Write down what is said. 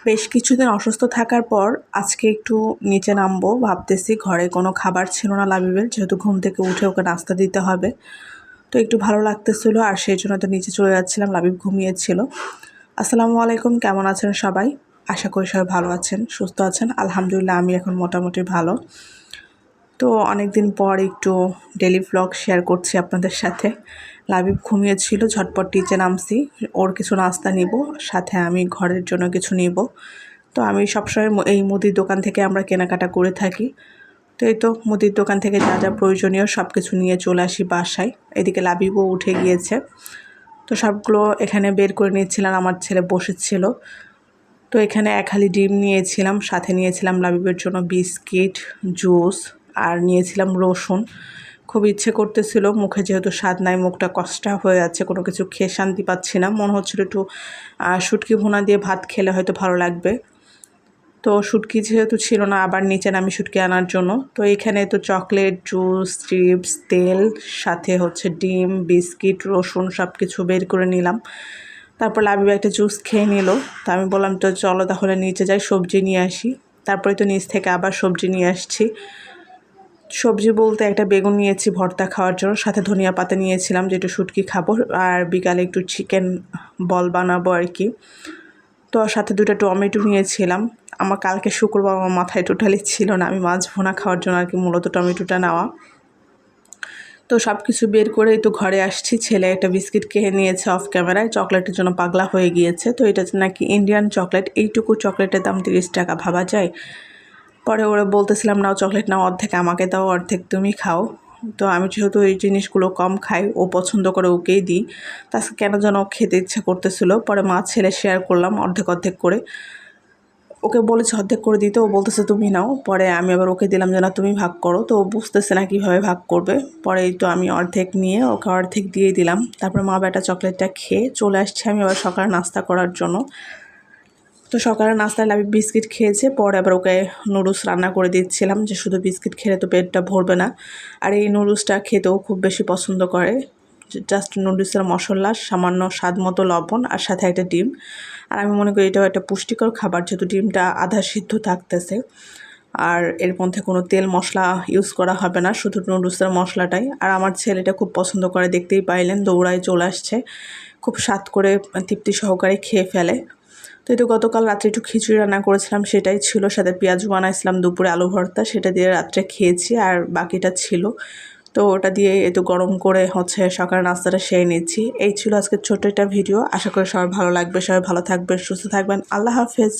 বেশ কিছুদিন অসুস্থ থাকার পর আজকে একটু নিচে নামবো ভাবতেছি। ঘরে কোনো খাবার ছিল না লাবিবের, যেহেতু ঘুম থেকে উঠে ওকে নাস্তা দিতে হবে। তো একটু ভালো লাগতেছিল আর সেই জন্য তো নিচে চলে যাচ্ছিলাম। লাবিব ঘুমিয়েছিল। আসসালামু আলাইকুম, কেমন আছেন সবাই? আশা করি সবাই ভালো আছেন, সুস্থ আছেন। আলহামদুলিল্লাহ আমি এখন মোটামুটি ভালো। তো অনেক দিন পর একটু ডেলি ভ্লগ শেয়ার করছি আপনাদের সাথে। লাবিব ঘুমিয়েছিল, ঝটপট নিচে নামছি। ওর কিছু নাস্তা নিব, সাথে আমি ঘরের জন্য কিছু নিব। তো আমি সবসময় এই মুদির দোকান থেকে আমরা কেনাকাটা করে থাকি। তো এই তো মুদির দোকান থেকে যা যা প্রয়োজনীয় সব কিছু নিয়ে চলে আসি বাসায়। এদিকে লাবিবও উঠে গিয়েছে, তো সবগুলো এখানে বের করে নিচ্ছিলাম। আমার ছেলে বসেছিল। তো এখানে এক হালি ডিম নিয়েছিলাম, সাথে নিয়েছিলাম লাবিবের জন্য বিস্কিট, জুস, আর নিয়েছিলাম রসুন। খুব ইচ্ছে করতেছিল, মুখে যেহেতু স্বাদ নাই, মুখটা কষ্টা হয়ে যাচ্ছে, কোনো কিছু খেয়ে শান্তি পাচ্ছি না। মনে হচ্ছিল একটু শুটকি ভুনা দিয়ে ভাত খেলে হয়তো ভালো লাগবে। তো শুটকি যেহেতু ছিল না, আবার নিচে নামি শুটকি আনার জন্য। তো এখানে তো চকলেট, জুস, চিপস, তেল, সাথে হচ্ছে ডিম, বিস্কিট, রসুন সব কিছু বের করে নিলাম। তারপর লাবিব একটা জুস খেয়ে নিল। তো আমি বললাম তো চলো তাহলে নিচে যাই, সবজি নিয়ে আসি। তারপরে তো নিচ থেকে আবার সবজি নিয়ে আসছি। সবজি বলতে একটা বেগুন নিয়েছি ভর্তা খাওয়ার জন্য, সাথে ধনিয়া পাতা নিয়েছিলাম যেটা শুটকি খাবো, আর বিকালে একটু চিকেন বল বানাবো আর কি। তো সাথে 2টা টমেটো নিয়েছিলাম। আমার কালকে শুক্রবার, আমার মাথায় টোটালি ছিল না। আমি মাছ ভুনা খাওয়ার জন্য আর কি মূলত টমেটোটা নেওয়া। তো সব কিছু বের করেই তো ঘরে আসছি। ছেলে একটা বিস্কিট খেয়ে নিয়েছে অফ ক্যামেরায়, চকলেটের জন্য পাগলা হয়ে গিয়েছে। তো এটা নাকি ইন্ডিয়ান চকলেট, এইটুকু চকলেটের দাম 30 টাকা, ভাবা যায়। পরে ওরা বলতেছিলাম নাও চকলেট নাও, অর্ধেক আমাকে দাও, অর্ধেক তুমি খাও। তো আমি যেহেতু এই জিনিসগুলো কম খাই, ও পছন্দ করে ওকেই দিই। তা কেন যেন খেতে ইচ্ছে করতেছিল। পরে মা ছেলে শেয়ার করলাম অর্ধেক অর্ধেক করে। ওকে বলেছি অর্ধেক করে দিতে, ও বলতেছে তুমি নাও। পরে আমি আবার ওকে দিলাম যে না তুমি ভাগ করো। তো ও বুঝতেছে না কীভাবে ভাগ করবে। পরে তো আমি অর্ধেক নিয়ে ওকে অর্ধেক দিয়ে দিলাম। তারপরে মা বেটা চকলেটটা খেয়ে চলে আসছে আমি আবার সকালে নাস্তা করার জন্য। তো সকালে নাস্তায় লাবিব বিস্কিট খেয়েছে, পরে আবার ওকে নুডলস রান্না করে দিচ্ছিলাম, যে শুধু বিস্কিট খেলে তো পেটটা ভরবে না। আর এই নুডলসটা খেতেও খুব বেশি পছন্দ করে। জাস্ট নুডলসের মশলা, সামান্য স্বাদ মতো লবণ, আর সাথে একটা ডিম। আর আমি মনে করি এটাও একটা পুষ্টিকর খাবার, যেহেতু ডিমটা আধা সিদ্ধ থাকতেছে। আর এর মধ্যে কোনো তেল মশলা ইউজ করা হবে না, শুধু নুডলসের মশলাটাই। আর আমার ছেলেটা খুব পছন্দ করে, দেখতেই পাইলেন দৌড়ায় চলে আসছে, খুব স্বাদ করে তৃপ্তি সহকারে খেয়ে ফেলে। তো এই তো গতকাল রাত্রে একটু খিচুড়ি রান্না করেছিলাম, সেটাই ছিল। সাথে পেঁয়াজু বানাইছিলাম দুপুরে, আলু ভর্তা, সেটা দিয়ে রাত্রে খেয়েছি। আর বাকিটা ছিল, তো ওটা দিয়ে একটু গরম করে হচ্ছে সকালের নাস্তাটা সেরে নিচ্ছি। এই ছিল আজকে ছোট্ট একটা ভিডিও। আশা করি সবার ভালো লাগবে, সবাই ভালো থাকবেন, সুস্থ থাকবেন। আল্লাহ হাফেজ।